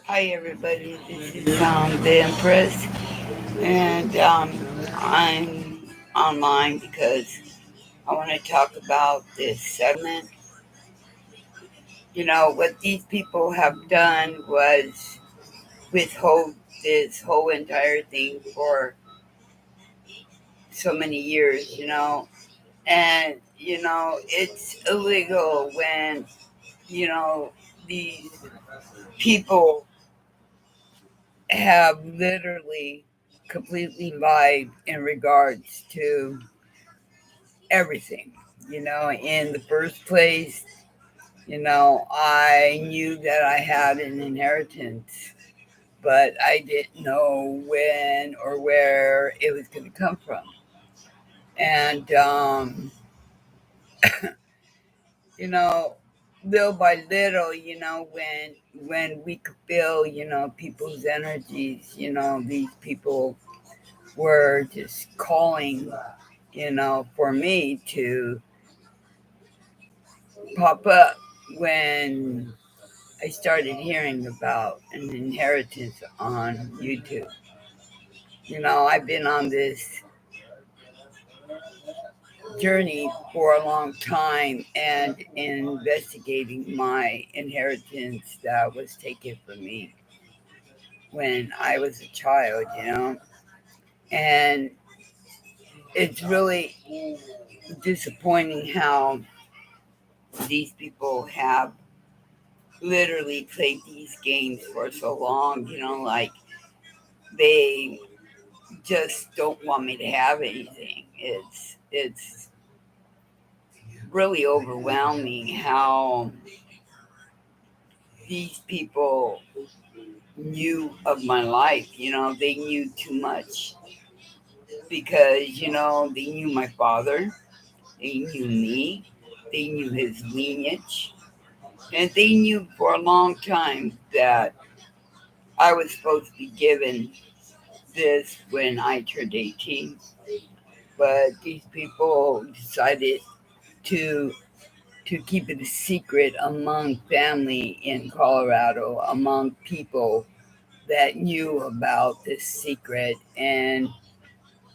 Hi everybody, this is the Empress, and I'm online because I want to talk about this settlement. What these people have done was withhold this whole entire thing for so many years. And it's illegal when you know these people have literally completely lied in regards to everything. In the first place, I knew that I had an inheritance, but I didn't know when or where it was going to come from. And, you know, little by little, when we could feel, people's energies, these people were just calling, for me to pop up when I started hearing about an inheritance on YouTube. I've been on this journey for a long time and investigating my inheritance that was taken from me when I was a child, and it's really disappointing how these people have literally played these games for so long, like they just don't want me to have anything. It's really overwhelming how these people knew of my life. They knew too much because they knew my father, they knew me, they knew his lineage, and they knew for a long time that I was supposed to be given this when I turned 18. But these people decided to to keep it a secret among family in Colorado, among people that knew about this secret. And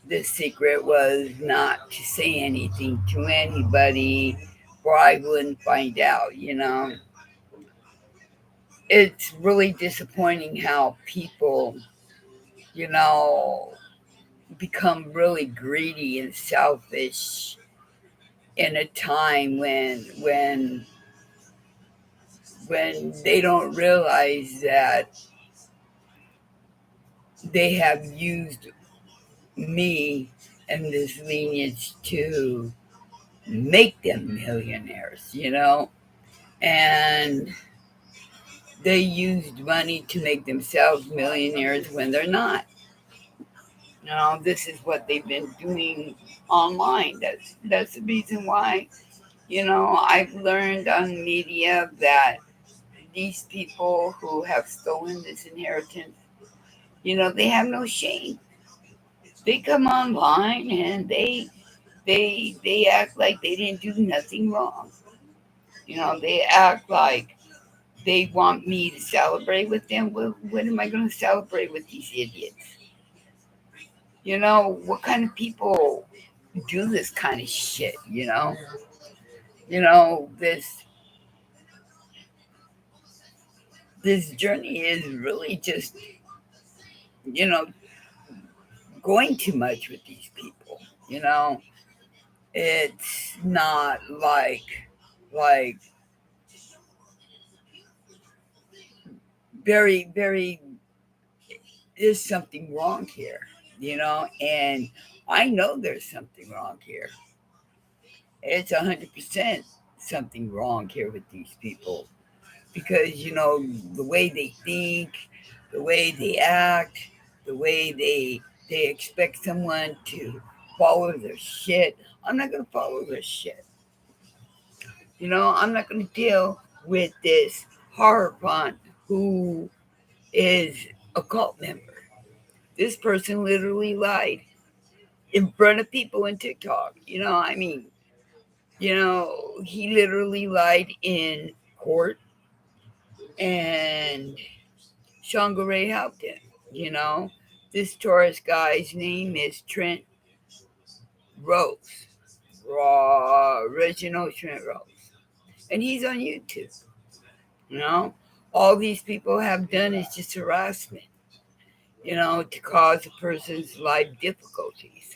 this secret was not to say anything to anybody, or I wouldn't find out. It's really disappointing how people, you know, become really greedy and selfish in a time when they don't realize that they have used me and this lineage to make them millionaires, and they used money to make themselves millionaires when they're not. This is what they've been doing online. That's the reason why, I've learned on media that these people who have stolen this inheritance, they have no shame. They come online and they act like they didn't do nothing wrong. They act like they want me to celebrate with them. Well, what am I going to celebrate with these idiots? What kind of people do this kind of shit? This journey is really just you know going too much with these people. You know, it's not like very there's something wrong here, and I know there's something wrong here. It's 100% something wrong here with these people because the way they think, the way they act, the way they expect someone to follow their shit. I'm not gonna follow their shit. I'm not gonna deal with this horror font who is a cult member. This person literally lied in front of people in TikTok. He literally lied in court, and Shangare helped him. You know, this Taurus guy's name is Trent Rose, original Trent Rose, and he's on YouTube. You know, all these people have done is just harassment. You know, to cause a person's life difficulties.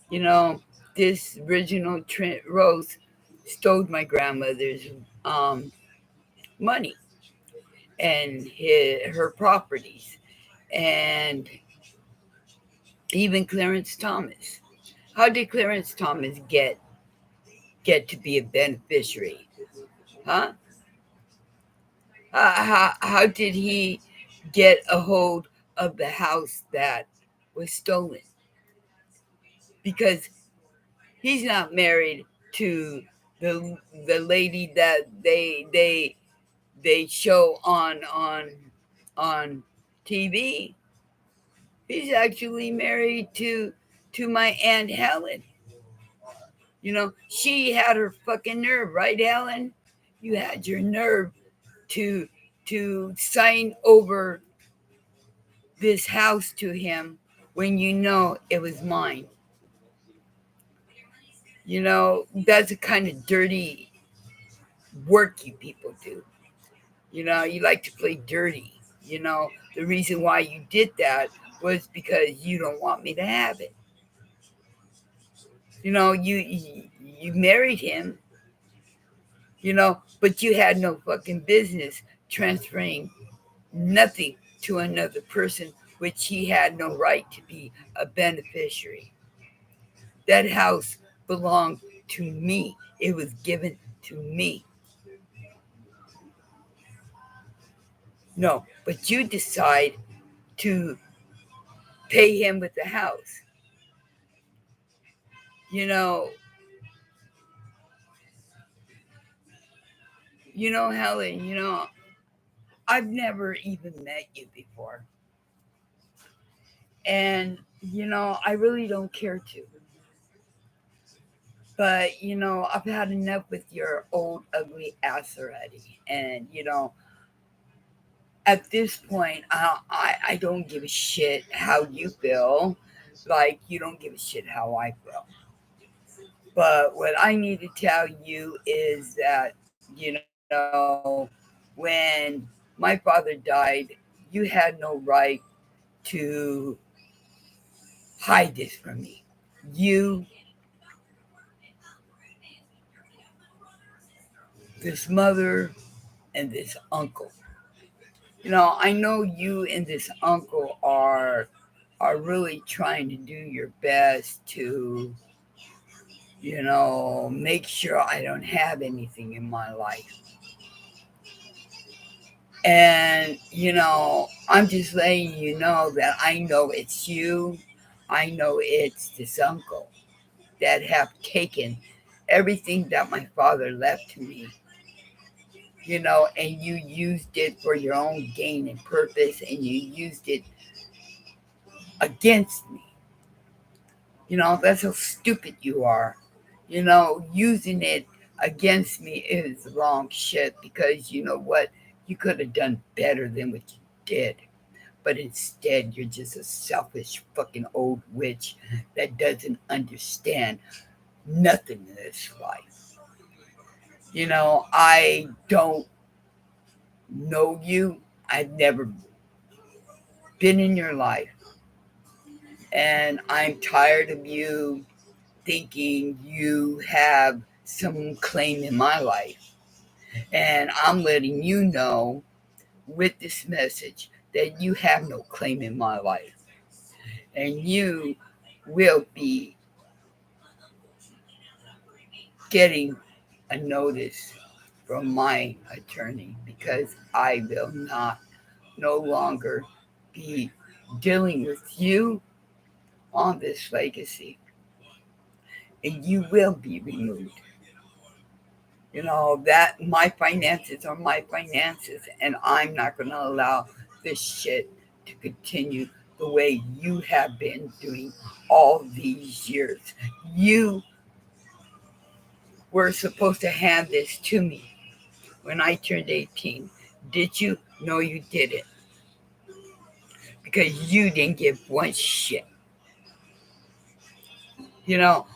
You know, this original Trent Rose stole my grandmother's um, money and her properties, and even Clarence Thomas. How did Clarence Thomas get to be a beneficiary? Huh? How did he get a hold of the house that was stolen? Because he's not married to the lady that they show on TV. He's actually married to my Aunt Helen. You know, she had her fucking nerve, right, Helen? You had your nerve to sign over this house to him when you know it was mine. You know, that's the kind of dirty work you people do. You know, you like to play dirty. You know, the reason why you did that was because you don't want me to have it. You know, you married him, you know, but you had no fucking business transferring nothing to another person, which he had no right to be a beneficiary. That house belonged to me. It was given to me. No, but you decide to pay him with the house. You know, Helen, I've never even met you before. And, I really don't care to. But, I've had enough with your old, ugly ass already. And, at this point, I don't give a shit how you feel. Like, you don't give a shit how I feel. But what I need to tell you is that, when my father died, you had no right to hide this from me. You, this mother, and this uncle. I know you and this uncle are really trying to do your best to, make sure I don't have anything in my life. And, I'm just letting you know that I know it's you. I know it's this uncle that have taken everything that my father left to me, and you used it for your own gain and purpose, and you used it against me. That's how stupid you are. Using it against me is wrong shit because you know what? You could have done better than what you did. But instead, you're just a selfish fucking old witch that doesn't understand nothing in this life. I don't know you. I've never been in your life. And I'm tired of you thinking you have some claim in my life. And I'm letting you know with this message that you have no claim in my life. And you will be getting a notice from my attorney because I will not no longer be dealing with you on this legacy. And you will be removed. That my finances are my finances, and I'm not going to allow this shit to continue the way you have been doing all these years. You were supposed to hand this to me when I turned 18. Did you? No, you didn't. because you didn't give one shit, you know.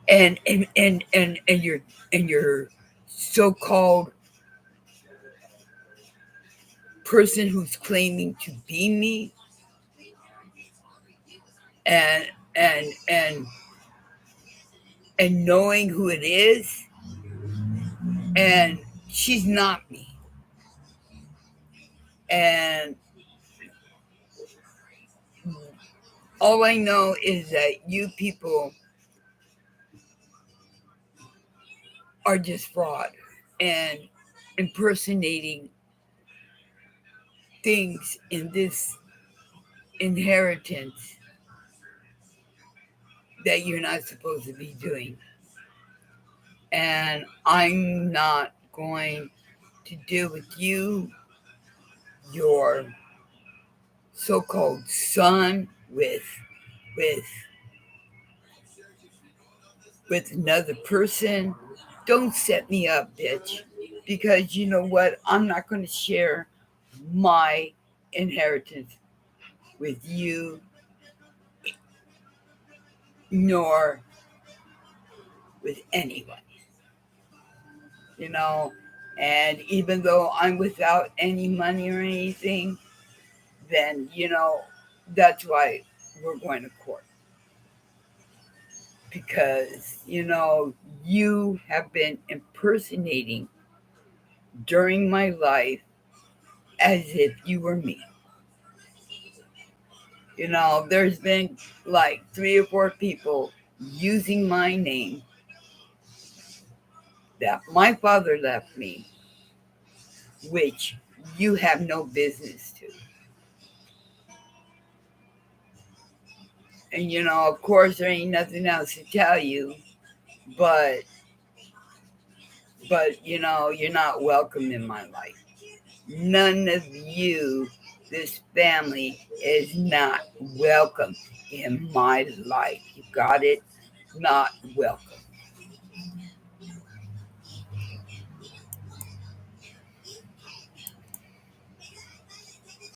And your so-called person who's claiming to be me, and and and and knowing who it is, and she's not me. And all I know is that you people are just fraud and impersonating things in this inheritance that you're not supposed to be doing. And I'm not going to deal with you, your so-called son, with with another person. Don't set me up, bitch. Because you know what? I'm not going to share my inheritance with you, nor with anyone, you know. And even though I'm without any money or anything, then, that's why we're going to court. Because, you have been impersonating during my life as if you were me. There's been like 3 or 4 people using my name that my father left me, which you have no business to. And of course, there ain't nothing else to tell you, but you're not welcome in my life. None of you, this family, is not welcome in my life. You got it? Not welcome.